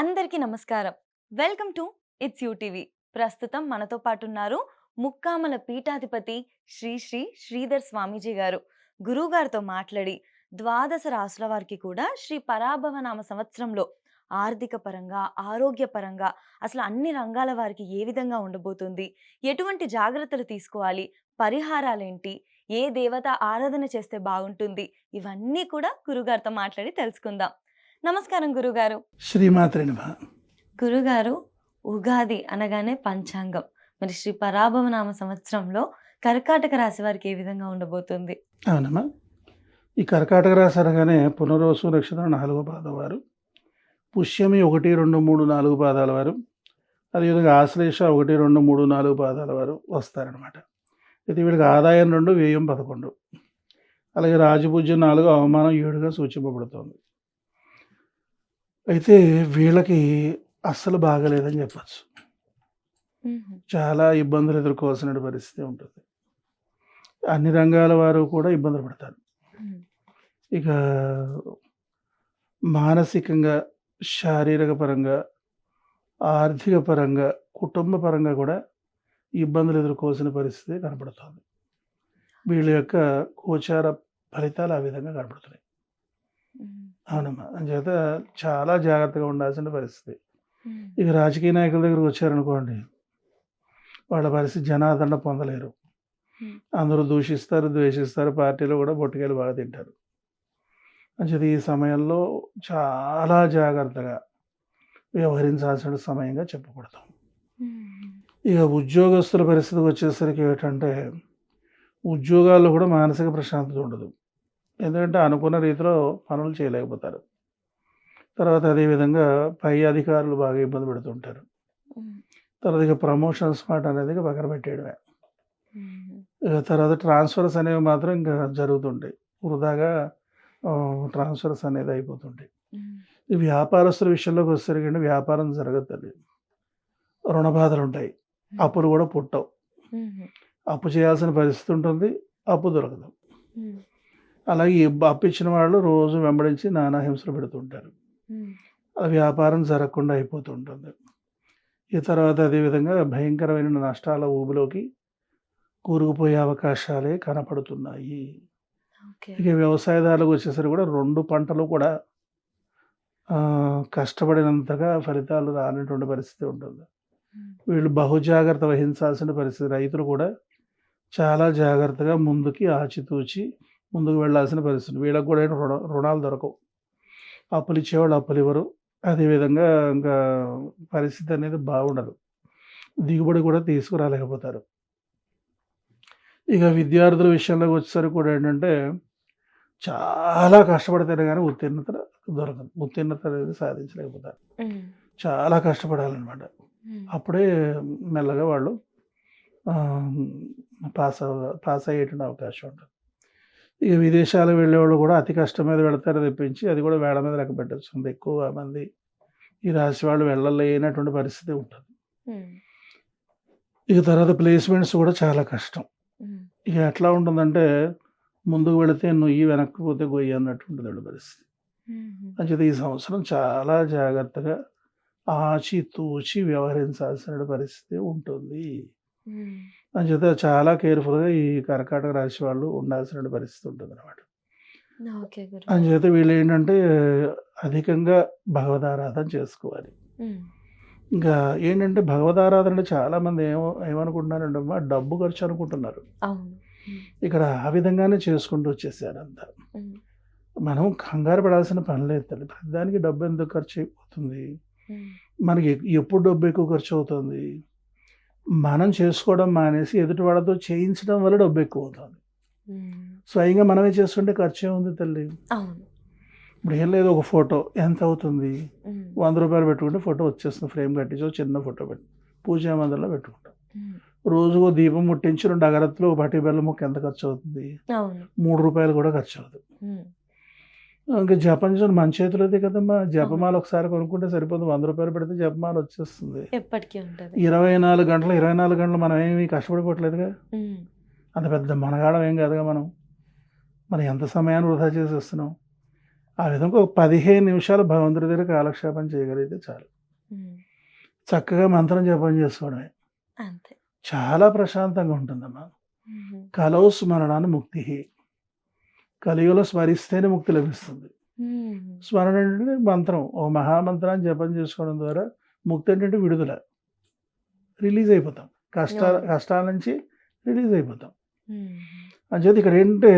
అందరికీ నమస్కారం. Welcome to it's TV. ప్రస్తుతం మనతో పాటున్నారు ముక్కామల పీఠాధిపతి శ్రీ శ్రీ శ్రీధర్ స్వామీజీ గారు. గురువుగారితో మాట్లాడి ద్వాదశ రాసుల వారికి కూడా శ్రీ పరాభవనామ సంవత్సరంలో ఆర్థిక పరంగా, ఆరోగ్యపరంగా అసలు అన్ని రంగాల వారికి ఏ విధంగా ఉండబోతుంది? ఎటువంటి జాగ్రత్తలు తీసుకోవాలి? పరిహారాలేంటి? ఏ దేవత ఆరాధన చేస్తే బాగుంటుంది? ఇవన్నీ కూడా గురువుగారితో మాట్లాడి తెలుసుకుందాం. నమస్కారం గురుగారు. శ్రీమాత్రే నమః. గురుగారు, ఉగాది అనగానే పంచాంగం. మరి శ్రీ పరాభవనామ సంవత్సరంలో కర్కాటక రాశి వారికి ఏ విధంగా ఉండబోతుంది? అవునమ్మా. ఈ కర్కాటక రాశి అనగానే పునర్వసు నక్షత్రం 4వ పాదం వారు, పుష్యమి 1, 2, 3, 4 పాదాల వారు, అదేవిధంగా ఆశ్లేష 1, 2, 3, 4 పాదాల వారు వస్తారనమాట. అయితే వీళ్ళకి ఆదాయం 2, వ్యయం 11. అలాగే రాజపూజ్యం 4, అవమానం 7గా సూచింపబడుతోంది. అయితే వీళ్ళకి అస్సలు బాగలేదని చెప్పచ్చు. చాలా ఇబ్బందులు ఎదుర్కోవాల్సిన పరిస్థితి ఉంటుంది. అన్ని రంగాల వారు కూడా ఇబ్బందులు పడతారు. ఇక మానసికంగా, శారీరక పరంగా, ఆర్థిక పరంగా, కుటుంబ పరంగా కూడా ఇబ్బందులు ఎదుర్కోవాల్సిన పరిస్థితి కనపడుతుంది. వీళ్ళ యొక్క గోచార ఫలితాలు ఆ విధంగా కనపడుతున్నాయి. అవునమ్మా. అంచేత చాలా జాగ్రత్తగా ఉండాల్సిన పరిస్థితి. ఇక రాజకీయ నాయకుల దగ్గరికి వచ్చారనుకోండి, వాళ్ళ పరిస్థితి జనాదరణ పొందలేరు. అందరూ దూషిస్తారు, ద్వేషిస్తారు. పార్టీలో కూడా బొట్టుకాయలు బాగా తింటారు. అంచేత ఈ సమయంలో చాలా జాగ్రత్తగా వ్యవహరించాల్సిన సమయంగా చెప్పకూడదు. ఇక ఉద్యోగస్తుల పరిస్థితికి వచ్చేసరికి ఏంటంటే, ఉద్యోగాల్లో కూడా మానసిక ప్రశాంతత ఉండదు. ఎందుకంటే అనుకున్న రీతిలో పనులు చేయలేకపోతారు. తర్వాత అదేవిధంగా పై అధికారులు బాగా ఇబ్బంది పెడుతుంటారు. తర్వాత ఇక ప్రమోషన్స్ మాట అనేది పక్కన పెట్టేయడమే. తర్వాత ట్రాన్స్ఫర్స్ అనేవి మాత్రం ఇంకా జరుగుతుంటాయి. వృధాగా ట్రాన్స్ఫర్స్ అనేది అయిపోతుంటాయి. ఈ వ్యాపారస్తుల విషయంలోకి వచ్చేసరికి వ్యాపారం జరగదు. రుణ బాధలు ఉంటాయి. అప్పులు కూడా పుట్టవు. అప్పు చేయాల్సిన పరిస్థితి ఉంటుంది, అప్పు దొరకదు. అలాగే అప్పు ఇచ్చిన వాళ్ళు రోజు వెంబడించి నానా హింసలు పెడుతుంటారు. ఆ వ్యాపారం జరగకుండా అయిపోతుంటుంది. ఈ తర్వాత అదేవిధంగా భయంకరమైన నష్టాల ఊబిలోకి కూరుకుపోయే అవకాశాలే కనపడుతున్నాయి. ఇక వ్యవసాయదారులకు వచ్చేసరికి కూడా 2 పంటలు కూడా కష్టపడినంతగా ఫలితాలు రానటువంటి పరిస్థితి ఉంటుంది. వీళ్ళు బహుజాగ్రత్త వహించాల్సిన పరిస్థితి. రైతులు కూడా చాలా జాగ్రత్తగా ముందుకి ఆచితూచి ముందుకు వెళ్ళాల్సిన పరిస్థితి. వీళ్ళకి కూడా రుణాలు దొరకవు. అప్పులు ఇచ్చేవాళ్ళు అప్పులు ఇవ్వరు. అదేవిధంగా ఇంకా పరిస్థితి అనేది బాగుండదు. దిగుబడి కూడా తీసుకురాలేకపోతారు. ఇక విద్యార్థుల విషయంలోకి వచ్చేసరికి కూడా ఏంటంటే, చాలా కష్టపడితేనే కానీ ఉత్తీర్ణత దొరకదు. ఉత్తీర్ణత అనేది సాధించలేకపోతారు. చాలా కష్టపడాలన్నమాట. అప్పుడే మెల్లగా వాళ్ళు పాస్ అయ్యేటువంటి అవకాశం ఉంటుంది. ఇక విదేశాలకు వెళ్ళేవాళ్ళు కూడా అతి కష్టం మీద వెళతారు తెప్పించి, అది కూడా వేళ మీద లెక్క పెట్టచ్చు. ఎక్కువ మంది ఈ రాశి వాళ్ళు వెళ్ళలేనటువంటి పరిస్థితి ఉంటుంది. ఇక తర్వాత ప్లేస్మెంట్స్ కూడా చాలా కష్టం. ఇక ఎట్లా ఉంటుందంటే, ముందుకు వెళితే నుయ్యి, వెనక్కి పోతే గొయ్యి అన్నట్టు ఉంటుంది పరిస్థితి. అంచేత ఈ సంవత్సరం చాలా జాగ్రత్తగా ఆచితూచి వ్యవహరించాల్సిన పరిస్థితి ఉంటుంది. అంచేత చాలా కేర్ఫుల్గా ఈ కర్కాటక రాశి వాళ్ళు ఉండాల్సిన పరిస్థితి ఉంటుంది అనమాట. అంచేత వీళ్ళు ఏంటంటే అధికంగా భగవదారాధన చేసుకోవాలి. ఇంకా ఏంటంటే భగవదారాధన అంటే చాలామంది ఏమనుకుంటున్నారంటే అమ్మా డబ్బు ఖర్చు అనుకుంటున్నారు. ఇక్కడ ఆ విధంగానే చేసుకుంటూ వచ్చేసారు అంతా. మనం కంగారు పడాల్సిన పని లేదు తల్లి. ప్రతిదానికి డబ్బు ఎందుకు ఖర్చు అయిపోతుంది? మనకి ఎప్పుడు డబ్బు ఎక్కువ ఖర్చు అవుతుంది? మనం చేసుకోవడం మానేసి ఎదుటి వాళ్ళతో చేయించడం వల్ల డబ్బు ఎక్కువ అవుతుంది. స్వయంగా మనమే చేస్తుంటే ఖర్చు ఏముంది తల్లి? ఇప్పుడు ఏం లేదు, ఒక ఫోటో ఎంత అవుతుంది? 100 రూపాయలు పెట్టుకుంటే ఫోటో వచ్చేస్తుంది. ఫ్రేమ్ కట్టించి చిన్న ఫోటో పెట్టి పూజా మందిరంలో పెట్టుకుంటాం. రోజుకో దీపం ముట్టించి 2 అగరత్తులు, ఒక పట్టి బెల్లం ముక్క ఎంత ఖర్చు అవుతుంది? 3 రూపాయలు కూడా ఖర్చు అవుతుంది. ఇంకా జపం మన చేతిలోదే కదమ్మా. జపమాల ఒకసారి కొనుక్కుంటే సరిపోతుంది. 100 రూపాయలు పెడితే జపమాల వచ్చేస్తుంది. 24 గంటలు మనం ఏమి కష్టపడిపోవట్లేదుగా. అంత పెద్ద మనగాడం ఏం కాదుగా. మనం ఎంత సమయాన్ని వృధా చేసేస్తున్నాం. ఆ విధంగా ఒక 15 నిమిషాలు భగవంతుడి దగ్గర కాలక్షేపం చేయగలిగితే చాలు. హ్మ్. చక్కగా మంత్రం జపం చేసుకోవడమే. అంతే. చాలా ప్రశాంతంగా ఉంటుందమ్మా. హుహు. కలౌ స్మరణాన్ని ముక్తిః. కలియుగంలో స్మరిస్తేనే ముక్తి లభిస్తుంది. హ్మ్. స్మరణ అంటే మంత్రం. ఓ మహామంత్రాన్ని జపం చేసుకోవడం ద్వారా ముక్తి ఏంటంటే విడుదల. రిలీజ్ అయిపోతాం. అవును. కష్టాల నుంచి రిలీజ్ అయిపోతాం. హుహు. అంచేత ఇక్కడేంటంటే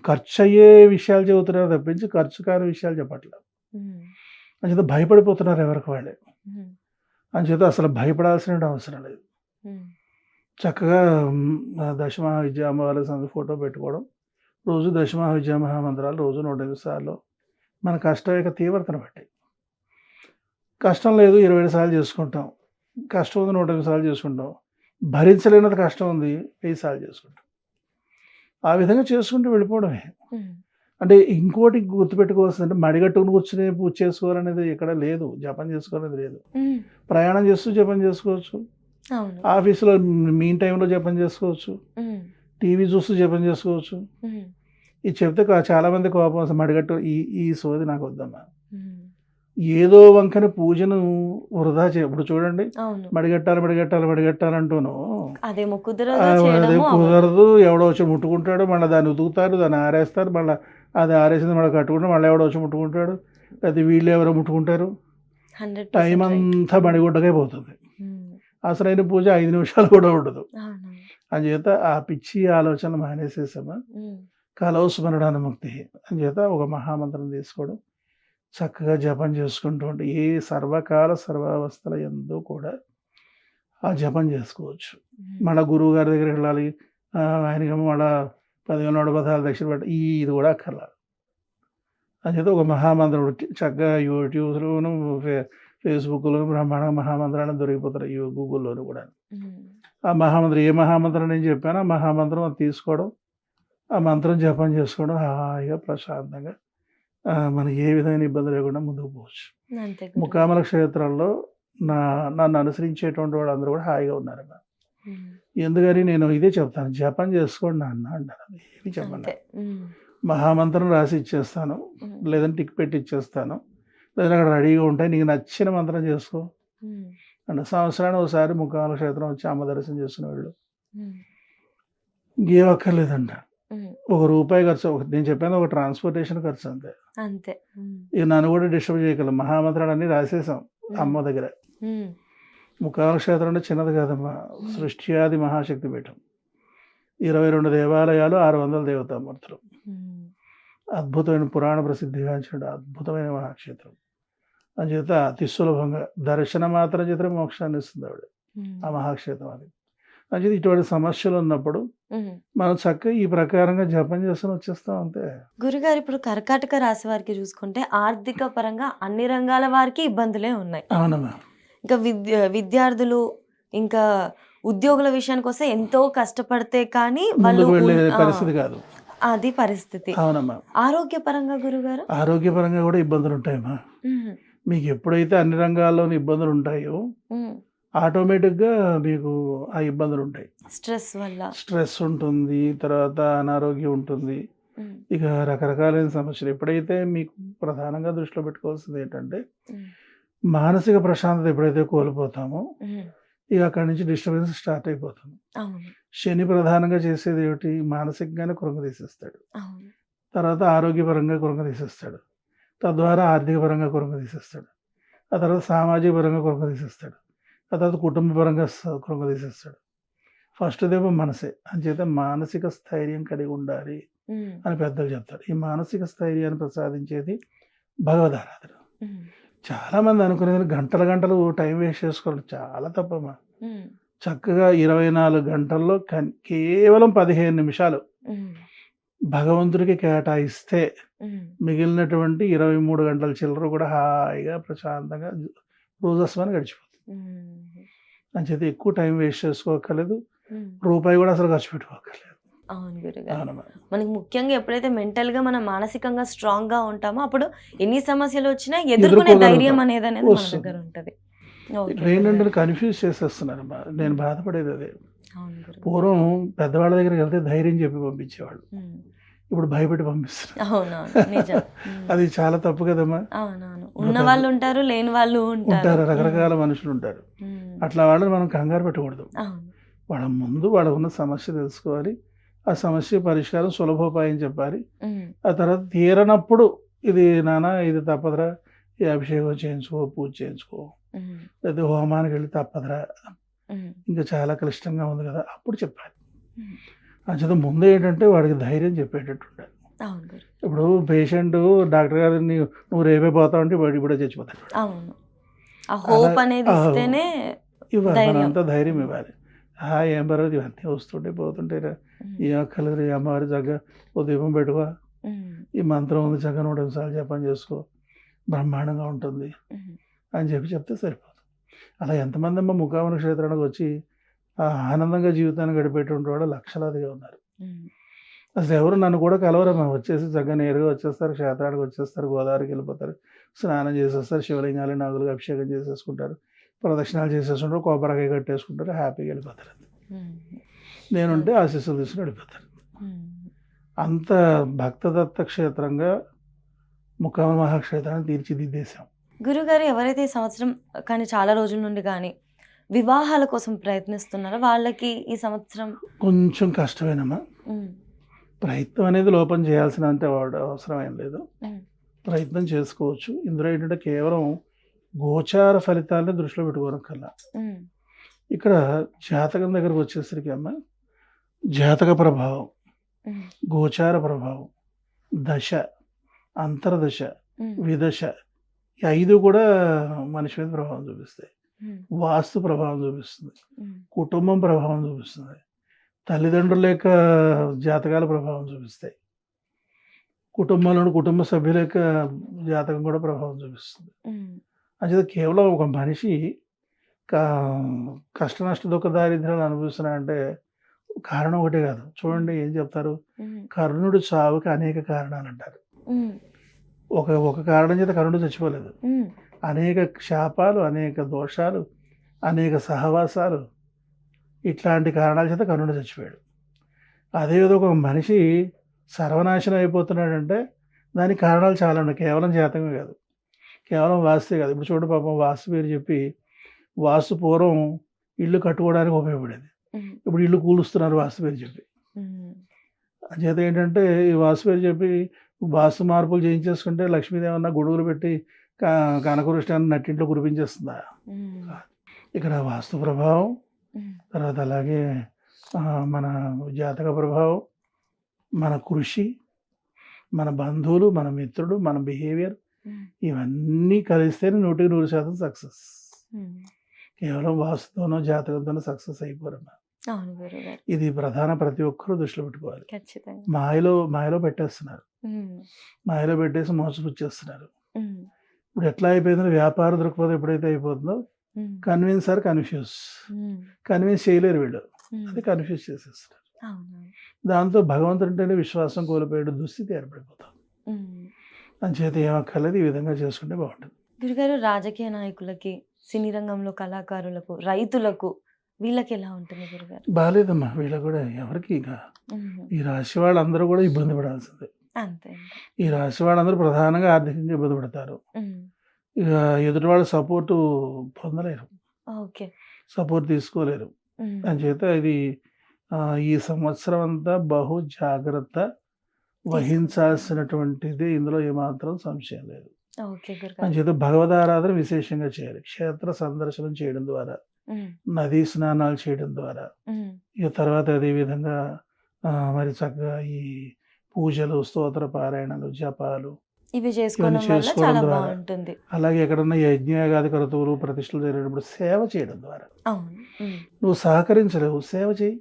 ఖర్చయ్యే విషయాలు చెబుతున్నారు తప్పించి ఖర్చు కాని విషయాలు చెప్పట్ల. హ్మ్. అంచేత భయపడిపోతున్నారు ఎవరికి వాళ్ళే. హ్మ్. అంచేత అసలు భయపడాల్సిన అవసరం లేదు. హ్మ్. చక్కగా దశమహా విద్యా అమ్మవారి ఫోటో పెట్టుకోవడం. రోజు దశమహా విద్యా మహామంత్రాలు రోజు 108 సార్లు. మన కష్టం యొక్క తీవ్రతను బట్టి. కష్టం లేదు 27 సార్లు చేసుకుంటాం. కష్టం ఉంది 108 సార్లు చేసుకుంటాం. భరించలేనంత కష్టం ఉంది 1000 సార్లు చేసుకుంటాం. ఆ విధంగా చేసుకుంటూ వెళ్ళిపోవడమే. హ్మ్. అంటే ఇంకోటి గుర్తుపెట్టుకోవాల్సిందంటే మడిగట్టుకుని కూర్చొని పూజ చేసుకోవాలనేది ఎక్కడ లేదు. జపం చేసుకోవాలనేది లేదు. హ్మ్. ప్రయాణం చేస్తూ జపం చేసుకోవచ్చు. అవును. ఆఫీస్‌లో మీన్ టైమ్‌లో జపం చేసుకోవచ్చు. హ్మ్. టీవీ చూస్తూ జపం చేసుకోవచ్చు. హ్మ్. ఇది చెప్తే చాలామంది కోపం వస్తుంది. మడిగట్టు ఈ ఈ సోది నాకొద్దమ్మా. హ్మ్. ఏదో వంకన పూజను వృధా ఇప్పుడు చూడండి అవును. మడిగట్టాలంటూను అదేమో కుదరదు. అదే చేయడము అవ్వదు. కుదరదు. ఎవడో వచ్చి ముట్టుకుంటాడు. మళ్ళీ దాన్ని ఉతుకుతారు. దాన్ని ఆరేస్తారు. మళ్ళీ అది ఆరేసింది మళ్ళీ కట్టుకుంటారు. మళ్ళీ ఎవడో వచ్చి ముట్టుకుంటాడు. లేకపోతే వీళ్ళు ఎవరో ముట్టుకుంటారు. 100% టైం రైట్. అంతా మడిగుడ్డకే పోతుంది. హ్మ్. అసలైన పూజ 5 నిమిషాలు కూడా ఉండదు. అవును. అంచేత ఆ పిచ్చి ఆలోచనలు మానేసేసామా హ్మ్. కలౌ స్మరణాన ముక్తి. అంచేత ఒక మహామంత్రం తీసుకోవడం చక్కగా జపం చేసుకుంటూ ఉంటే ఏ సర్వకాల సర్వావస్థల యందు కూడా ఆ జపం చేసుకోవచ్చు. హ్మ్. మళ్ళా గురువు గారి దగ్గరికి వెళ్ళాలి. ఆయనకేమో మళ్ళా 10,000 నోటబద్దాలు దక్షిణ పెట్ట ఇది కూడా అక్కర్లా. అంచేత ఒక మహామంత్రం చక్కగా యూట్యూబ్‌లోను, ఫేస్‌బుక్‌లోను బ్రహ్మాండంగా మహామంత్రాలు దొరికిపోతాయి. గూగుల్‌లోను కూడా. హ్మ్. ఆ మహామంత్రం ఏ మహామంత్రం నేను చెప్పానో ఆ మహామంత్రం అది తీసుకోవడం. ఆ మంత్రం జపం చేసుకోవడం హాయిగా ప్రశాంతంగా మనకి ఏ విధమైన ఇబ్బంది లేకుండా ముందుకు పోవచ్చు. అంతే గురుగారు. ముక్కామల క్షేత్రంలో నన్ను అనుసరించేటువంటి వాళ్ళందరూ కూడా హాయిగా ఉన్నారమ్మా. హ్మ్. ఎందుకని నేను ఇదే చెప్తాను. జపం చేసుకోండి నాన్న అంటాను. ఏమి చెప్పను. అంతే. హ్మ్. మహామంత్రం రాసి ఇచ్చేస్తాను. హ్మ్. లేదంటే టిక్ పెట్టి ఇచ్చేస్తాను. లేదంటే అక్కడ రెడీగా ఉంటాయి. నీకు నచ్చిన మంత్రం చేసుకో. హ్మ్. అంటే సంవత్సరానికి ఒకసారి ముక్కామల క్షేత్రం వచ్చి అమ్మ దర్శనం చేసుకుని వెళ్ళు. హ్మ్. ఇంకేం అక్కర్లేదంట. హ్మ్. ఒక రూపాయి ఖర్చు నేను చెప్పాను ఒక ట్రాన్స్‌పోర్టేషన్ ఖర్చు అంతే. అంతే. హ్మ్. ఇక నన్ను కూడా డిస్టర్బ్ చేయగలరు. మహామంత్రాలన్నీ రాసేసాం అమ్మ హ్మ్. దగ్గర. హ్మ్. ముక్కామల క్షేత్రం అంటే చిన్నది కాదమ్మా. హ్మ్. సృష్ట్యాది మహాశక్తి పీఠం. 22 దేవాలయాలు, 600 దేవతామూర్తులు. హ్మ్. అద్భుతమైన పురాణ ప్రసిద్ధిగాంచిన అద్భుతమైన మహాక్షేత్రం. అంచేత అతి సులభంగా దర్శన మాత్రం చేతనే మోక్షాన్ని ఇస్తుంది ఆవిడ. ఆ హ్మ్. మహాక్షేత్రం అది. అంచేత ఇటువంటి సమస్యలు ఉన్నప్పుడు హ్మ్. మనం చక్కగా ఈ ప్రకారంగా జపం చేసుకొని వచ్చేస్తాం అంతే. గురుగారు ఇప్పుడు కర్కాటక రాశి వారికి చూసుకుంటే ఆర్థిక పరంగా అన్ని రంగాల వారికి ఇబ్బందులే ఉన్నాయి. అవునమ్మా. ఇంకా విద్యార్థులు ఇంకా ఉద్యోగుల విషయానికొస్తే ఎంతో కష్టపడితే కానీ వాళ్ళు ముందుకు వెళ్ళే పరిస్థితి కాదు. అది పరిస్థితి. అవునమ్మా. ఆరోగ్యపరంగా గురుగారు? ఆరోగ్యపరంగా కూడా ఇబ్బందులుంటాయమ్మా. హ్మ్. మీకు ఎప్పుడైతే అన్ని రంగాల్లోనూ ఇబ్బందులుంటాయో హ్మ్. ఆటోమేటిక్‌గా మీకు ఆ ఇబ్బందులుంటాయి. స్ట్రెస్ వల్ల. స్ట్రెస్ ఉంటుంది. తర్వాత అనారోగ్యం ఉంటుంది. హ్మ్. ఇక రకరకాలైన సమస్యలు. ఎప్పుడైతే మీకు ప్రధానంగా దృష్టిలో పెట్టుకోవాల్సింది ఏంటంటే, హ్మ్. మానసిక ప్రశాంతత ఎప్పుడైతే కోల్పోతామో, హ్మ్. ఇక అక్కడి నుంచి డిస్టర్బెన్స్ స్టార్ట్ అయిపోతుంది. అవును. శని ప్రధానంగా చేసేది ఏమిటి? మానసికంగానే కృంగదీసేస్తాడు. అవును. తర్వాత ఆరోగ్యపరంగా కృంగదీసేస్తాడు. తద్వారా ఆర్థిక పరంగా కృంగదీసేస్తాడు. ఆ తర్వాత సామాజిక పరంగా కృంగదీసేస్తాడు. ఆ తర్వాత కుటుంబ పరంగా కృంగదీసేస్తాడు. ఫస్ట్‌దేమో మనసే. అంచేత మానసిక స్థైర్యం కలిగి ఉండాలి హ్మ్. అని పెద్దలు చెప్తారు. ఈ మానసిక స్థైర్యాన్ని ప్రసాదించేది భగవదారాధన. హ్మ్. చాలామంది అనుకునేది గంటలు గంటలు టైం వేస్ట్ చేసుకోవడం చాలా తప్పమ్మా. హ్మ్. చక్కగా 24 గంటల్లో కేవలం 15 నిమిషాలు హ్మ్. భగవంతుడికి కేటాయిస్తే హ్మ్. మిగిలినటువంటి 23 గంటల చిల్లర కూడా హాయిగా ప్రశాంతంగా రోజస్వాన్ని గడిచిపోతుంది. హ్మ్. అంచేత ఎక్కువ టైం వేస్ట్ చేసుకోక్కర్లేదు. హ్మ్. రూపాయి కూడా అసలు ఖర్చు పెట్టుకోక్కర్లేదు. అవును గురుగారు. అవునమ్మా. మనకి ముఖ్యంగా ఎప్పుడైతే మెంటల్‌గా మనం మానసికంగా స్ట్రాంగ్‌గా ఉంటామో అప్పుడు ఎన్ని సమస్యలొచ్చినా ఎదుర్కొనే ధైర్యం ఎదుర్కోగలుగుతాం. అనేదనేది మన వస్తుంది. దగ్గర ఉంటది. ఓకే ఇక్కడ ఏంటంటే గురుగారు. కన్‌ఫ్యూజ్ చేసేస్తున్నారమ్మా. నేను హ్మ్. బాధపడేది అదే. అవును గురుగారు. పూర్వం పెద్దవాళ్ళ దగ్గరికెళ్తే ధైర్యం చెప్పి పంపించేవాళ్ళు. హ్మ్. ఇప్పుడు భయపెట్టి పంపిస్తున్నారు. అవునవును. నిజం. అది చాలా తప్పు కదమ్మా. అవునవును. ఉన్న వాళ్ళు ఉంటారు, లేని వాళ్ళు ఉంటారు. ఉంటారు, రకరకాల మనుషులు ఉంటారు. అట్లా వాళ్ళని మనం కంగారు పెట్టకూడదు. అవును. వాళ్ళ ముందు వాళ్ళకున్న సమస్య తెలుసుకోవాలి. ఆ సమస్య పరిష్కారం సులభోపాయం చెప్పాలి. ఆ తర్వాత తీరనప్పుడు ఇది నాన్న ఇది తప్పదురా, ఈ అభిషేకం చేయించుకో, పూజ చేయించుకో, లేదా హోమానికి వెళ్ళి తప్పదురా, ఇంకా చాలా క్లిష్టంగా ఉంది కదా, అప్పుడు చెప్పాలి. అంచేత ముందు ఏంటంటే వాడికి ధైర్యం చెప్పేటట్టు ఉండాలి. ఇప్పుడు పేషెంట్ డాక్టర్ గారు నువ్వు రేపే పోతావు అంటే వాడు ఇప్పుడే చచ్చిపోతాడు. అవును. ఆ హోప్ అనేది ఇస్తేనే ఇవ్వాలి, మనంతా ధైర్యం ఇవ్వాలి. ఏం పర్వాలేదు, ఇవన్నీ వస్తుంటే పోతుంటే ఏం అక్కర్లేదు, ఈ అమ్మవారి చక్కగా ఓ దీపం పెట్టుకో, ఈ మంత్రం ఉంది చక్కగా 108 సార్లు జపం చేసుకో, బ్రహ్మాండంగా ఉంటుంది అని చెప్తే సరిపోతుంది. అలా ఎంతమంది అమ్మ ముఖామన క్షేత్రానికి వచ్చి ఆనందంగా జీవితాన్ని గడిపేటువంటి వాళ్ళు లక్షలాదిగా ఉన్నారు. అసలు ఎవరు నన్ను కూడా కలవరమ్మా, వచ్చేసి చక్కగా నేరుగా వచ్చేస్తారు, క్షేత్రానికి వచ్చేస్తారు, గోదావరికి వెళ్ళిపోతారు, స్నానం చేసేస్తారు, శివలింగాలు నాగులుగా అభిషేకం చేసేసుకుంటారు, ప్రదక్షిణాలు చేసేసుకుంటారు, కొబ్బరికాయ కట్టేసుకుంటారు, హ్యాపీగా వెళ్ళిపోతారు. నేనుంటే ఆశీస్సులు తీసుకుని వెళ్ళిపోతారు. అంత భక్తదత్త క్షేత్రంగా ముఖామన మహాక్షేత్రాన్ని తీర్చిదిద్దేశాం. గురుగారు, ఎవరైతే ఈ సంవత్సరం కానీ చాలా రోజుల నుండి కానీ వివాహాల కోసం ప్రయత్నిస్తున్నారో వాళ్ళకి ఈ సంవత్సరం కొంచెం కష్టమేనమ్మా. ప్రయత్నం అనేది లోపం చేయాల్సినంత అవసరం ఏం లేదు, ప్రయత్నం చేసుకోవచ్చు. ఇందులో ఏంటంటే కేవలం గోచార ఫలితాలని దృష్టిలో పెట్టుకోనక్కర్లా. ఇక్కడ జాతకం దగ్గరకు వచ్చేసరికి అమ్మ, జాతక ప్రభావం, గోచార ప్రభావం, దశ, అంతర్దశ, విదశ, ఈ 5 కూడా మనిషి మీద ప్రభావం చూపిస్తాయి. వాస్తు ప్రభావం చూపిస్తుంది, కుటుంబం ప్రభావం చూపిస్తుంది, తల్లిదండ్రుల యొక్క జాతకాల ప్రభావం చూపిస్తాయి, కుటుంబంలోని కుటుంబ సభ్యుల యొక్క జాతకం కూడా ప్రభావం చూపిస్తుంది. అంచేత కేవలం ఒక మనిషి కష్ట నష్ట దుఃఖ దారిద్ర్యాలు అనుభవిస్తున్నాడంటే కారణం ఒకటే కాదు. చూడండి ఏం చెప్తారు, కర్ణుడు చావుకి అనేక కారణాలు అంటారు. ఒక కారణం చేత కర్ణుడు చచ్చిపోలేదు, అనేక శాపాలు, అనేక దోషాలు, అనేక సహవాసాలు, ఇట్లాంటి కారణాల చేత కర్ణుడు చచ్చిపోయాడు. అదేవిధంగా ఒక మనిషి సర్వనాశనం అయిపోతున్నాడంటే దానికి కారణాలు చాలా ఉన్నాయి, కేవలం జాతకమే కాదు, కేవలం వాస్తే కాదు. ఇప్పుడు చూడండి పాపం వాస్తు పేరు చెప్పి, వాస్తు పూర్వం ఇల్లు కట్టుకోవడానికి ఉపయోగపడేది, ఇప్పుడు ఇల్లు కూలుస్తున్నారు వాస్తు పేరు చెప్పి. అంచేత ఏంటంటే ఈ వాస్తు పేరు చెప్పి వాస్తు మార్పులు చేయించేసుకుంటే లక్ష్మీదేవన్న గొడుగులు పెట్టి కనకవృష్టాన్ని నట్టింట్లో కురిపించేస్తుందా? ఇక్కడ వాస్తు ప్రభావం, తర్వాత అలాగే మన జాతక ప్రభావం, మన కృషి, మన బంధువులు, మన మిత్రుడు, మన బిహేవియర్, ఇవన్నీ కలిస్తేనే 100% సక్సెస్. కేవలం వాస్తుతోనో జాతకంతోనో సక్సెస్ అయిపోరమ్మా. ఇది ప్రతి ఒక్కరూ దృష్టిలో పెట్టుకోవాలి. మాయలో పెట్టేస్తున్నారు, మాయలో పెట్టేసి మోసపుచ్చేస్తున్నారు. ఇప్పుడు ఎట్లా అయిపోయిందో వ్యాపార దృక్పథం ఎప్పుడైతే అయిపోతుందో కన్విన్స్ ఆర్ కన్ఫ్యూజ్, కన్విన్స్ చేయలేరు వీళ్ళు, అది కన్ఫ్యూజ్ చేసేస్తారు. దాంతో భగవంతుడింటేనే విశ్వాసం కోల్పోయే దుస్థితి ఏర్పడిపోతాం. అంచేత ఏమక్కర్లేదు, ఈ విధంగా చేసుకుంటే బాగుంటుంది. గురుగారు, రాజకీయ నాయకులకి, సినీ రంగంలో కళాకారులకు, రైతులకు, వీళ్ళకి ఎలా ఉంటుంది గురుగారు? బాగాలేదమ్మా, వీళ్ళకి కూడా ఎవరికి ఇక ఈ రాశి వాళ్ళందరూ కూడా ఇబ్బంది పడాల్సిందే. ఈ రాశి వాళ్ళందరూ ప్రధానంగా ఆర్థికంగా ఇబ్బంది పడతారు. ఇక ఎదుటి వాళ్ళ సపోర్టు పొందలేరు, సపోర్ట్ తీసుకోలేరు. అంచేత ఇది ఈ సంవత్సరం అంతా బహు జాగ్రత్త వహించాల్సినటువంటిది, ఇందులో ఏమాత్రం సంశయం లేదు. అంచేత భగవదారాధన విశేషంగా చేయాలి. క్షేత్ర సందర్శనం చేయడం ద్వారా, నదీ స్నానాలు చేయడం ద్వారా, ఇక తర్వాత అదేవిధంగా మరి చక్కగా ఈ పూజలు, స్తోత్ర పారాయణలు, జపాలు ఇవన్నీ చేసుకోవడం ద్వారా, అలాగే ఎక్కడన్నా యజ్ఞయాగాది క్రతువులు, ప్రతిష్టలు జరిగినప్పుడు సేవ చేయడం ద్వారా, నువ్వు సహకరించలేవు, సేవ చేయి,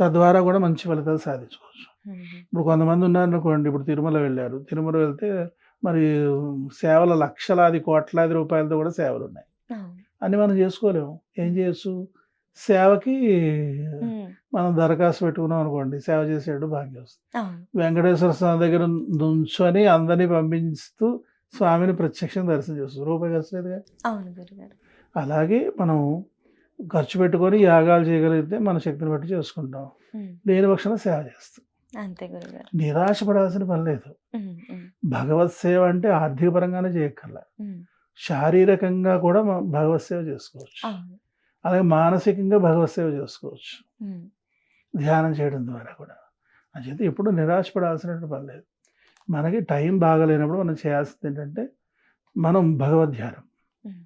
తద్వారా కూడా మంచి ఫలితాలు సాధించుకోవచ్చు. ఇప్పుడు కొంతమంది ఉన్నారనుకోండి, ఇప్పుడు తిరుమల వెళ్ళారు, తిరుమల వెళ్తే మరి సేవల లక్షలాది కోట్లాది రూపాయలతో కూడా సేవలు ఉన్నాయి, అన్ని మనం చేసుకోలేము. ఏం చేయొచ్చు, సేవకి మనం దరఖాస్తు పెట్టుకున్నాం అనుకోండి, సేవ చేసేటప్పుడు భాగ్యం వస్తుంది. వెంకటేశ్వర స్వామి దగ్గర నుంచొని అందరినీ పంపిస్తూ స్వామిని ప్రత్యక్షంగా దర్శనం చేస్తుంది, రూపాయి ఖర్చు లేదుగా. అలాగే మనం ఖర్చు పెట్టుకొని యాగాలు చేయగలిగితే మన శక్తిని బట్టి చేసుకుంటాం, లేని పక్షాన సేవ చేస్తాం. అంతే గురుగారు. నిరాశపడాల్సిన పని లేదు. హ్మ్. హ్మ్. భగవత్ సేవ అంటే ఆర్థిక పరంగానే చేయక్కర్లా. హ్మ్. శారీరకంగా కూడా భగవత్ సేవ చేసుకోవచ్చు. అవును. అలాగే మానసికంగా భగవత్ సేవ చేసుకోవచ్చు. హ్మ్. ధ్యానం చేయడం ద్వారా కూడా. అంచేత ఎప్పుడు నిరాశపడాల్సినటువంటి పని లేదు. మనకి టైం బాగాలేనప్పుడు మనం చేయాల్సిందేంటంటే, మనం భగవద్ధ్యానం. హ్మ్.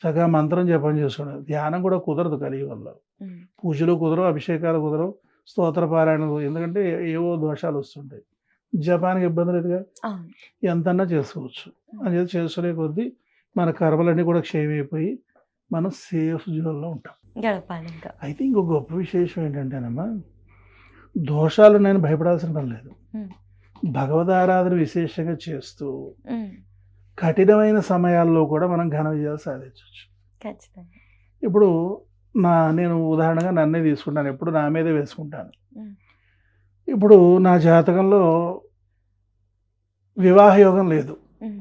చక్కగా మంత్రం జపం చేసుకోవడం. ధ్యానం కూడా కుదరదు కలియుగంలో. హ్మ్. పూజలు కుదరవు, అభిషేకాలు కుదరవు, స్తోత్ర పారాయణలు కుదరవు. ఎందుకంటే ఏవో దోషాలొస్తుంటాయి. జపానికి ఇబ్బంది లేదుగా. అవును. ఎంతన్నా చేసుకోవచ్చు. అంచేత చేసుకునే కొద్దీ మన కర్మలన్నీ కూడా క్షయమైపోయి, మనం సేఫ్ జోన్‌లో ఉంటాం. గడపాలింక. అయితే ఇంకో గొప్ప విశేషం ఏంటంటేనమ్మా, దోషాలున్నాయని భయపడాల్సిన పని లేదు. హ్మ్. భగవదారాధన విశేషంగా చేస్తూ, హ్మ్. కఠినమైన సమయాల్లో కూడా మనం ఘన విజయాలు సాధించొచ్చు. ఖచ్చితంగా. ఇప్పుడు నేను ఉదాహరణగా నన్నే తీసుకుంటాను. ఎప్పుడు నా మీదే వేసుకుంటాను. హ్మ్. ఇప్పుడు నా జాతకంలో వివాహ యోగం లేదు. హ్మ్.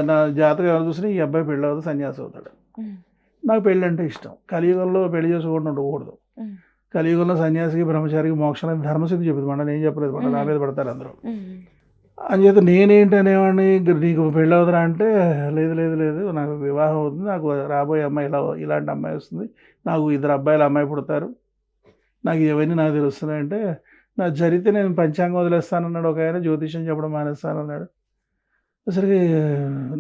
నా జాతకం ఎవరు చూసినా ఈ అబ్బాయి పెళ్ళవ్వదు, సన్యాసి అవుతాడు. హ్మ్. నాకు పెళ్ళంటే ఇష్టం. కలియుగంలో పెళ్లి చేసుకోకుండా ఉండకూడదు. హ్మ్. కలియుగంలో సన్యాసికి, బ్రహ్మచారికి మోక్షం అనేది ధర్మసిద్ధి చెప్పింది. మళ్ళా నేను చెప్పలేదు. మళ్ళా నా మీద పడతారు అందరూ. హ్మ్. అంచేత నేనేంటి అనేవాడిని, నీకు పెళ్ళవుదురా అంటే, లేదు, లేదు, లేదు, నాకు వివాహం అవుతుంది. నాకు రాబోయే అమ్మాయి ఇలాంటి అమ్మాయి వస్తుంది. నాకు 2 అబ్బాయిలు, అమ్మాయి పుడతారు. నాకు ఇవన్నీ నాకు తెలుస్తున్నాయంటే, నాకు జరిగితే నేను పంచాంగం వదిలేస్తానన్నాడు ఒకాయన, జ్యోతిష్యం చెప్పడం మానేస్తానన్నాడు. అసలుకి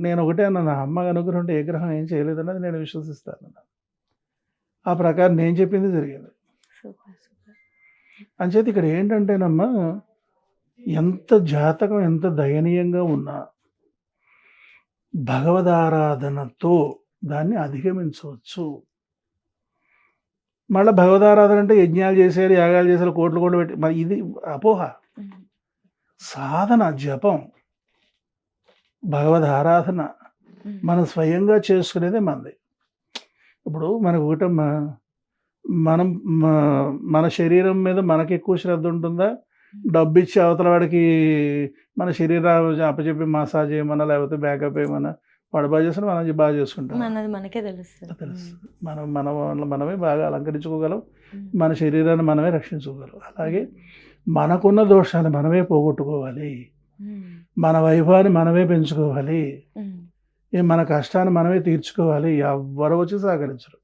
నేను ఒకటే అన్నాను, అమ్మ అనుగ్రహం ఉంటే ఏ గ్రహం ఏం చేయలేదన్నది నేను విశ్వసిస్తానన్నాను. ఆ ప్రకారం నేను చెప్పింది జరిగింది. సూపర్. సూపర్. అంచేత ఇక్కడ ఏంటంటేనమ్మా, ఎంత జాతకం ఎంత దయనీయంగా ఉన్నా భగవదారాధనతో దాన్ని అధిగమించవచ్చు. మళ్ళా భగవదారాధన అంటే యజ్ఞాలు చేసేయాలి, యాగాలు చేసేయాలి, కోట్లు కోట్లు పెట్టి మరి ఇది అపోహ. హ్మ్. సాధన, జపం, భగవదారాధన హ్మ్. మనం స్వయంగా చేసుకునేదే మనది. ఇప్పుడు మనకు ఒకటమ్మా, మనం మన శరీరం మీద మనకెక్కువ శ్రద్ధ ఉంటుందా? డబ్బిచ్చి అవతల వాడికి మన శరీరాన్ని అప్పచెప్పి మసాజ్ చేయమన్నా, లేకపోతే బ్యాకప్ ఏమన్నా, వాడు బాగా చేస్తాడు, మనం బాగా చేసుకుంటాం. మనది మనకే తెలుస్తది. తెలుస్తుంది. మనం మన వాళ్ళని మనమే బాగా అలంకరించుకోగలం. హ్మ్. మన శరీరాన్ని మనమే రక్షించుకోగలం. అలాగే మనకున్న దోషాన్ని మనమే పోగొట్టుకోవాలి. హ్మ్. మన వైభవాన్ని మనమే పెంచుకోవాలి. హ్మ్. మన కష్టాన్ని మనమే తీర్చుకోవాలి. ఎవ్వరు వచ్చి సహకరించరు.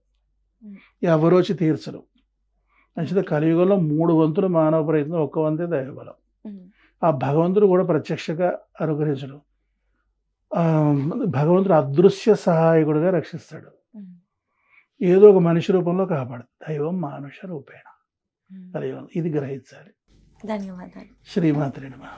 హ్మ్. ఎవరు వచ్చి తీర్చరు. అంచేత కలియుగంలో 3 వంతులు మానవ ప్రయత్నం, ఒక్క వంతే దైవబలం. హ్మ్. ఆ భగవంతుడు కూడా ప్రత్యక్షంగా అనుగ్రహించడు. భగవంతుడు అదృశ్య సహాయకుడిగా రక్షిస్తాడు. హ్మ్. ఏదో ఒక మనిషి రూపంలో కాపాడతాడు. దైవం మానుష రూపేణ. హ్మ్. కలియుగం ఇది గ్రహించాలి. ధన్యవాదాలు. శ్రీమాత్రే నమః.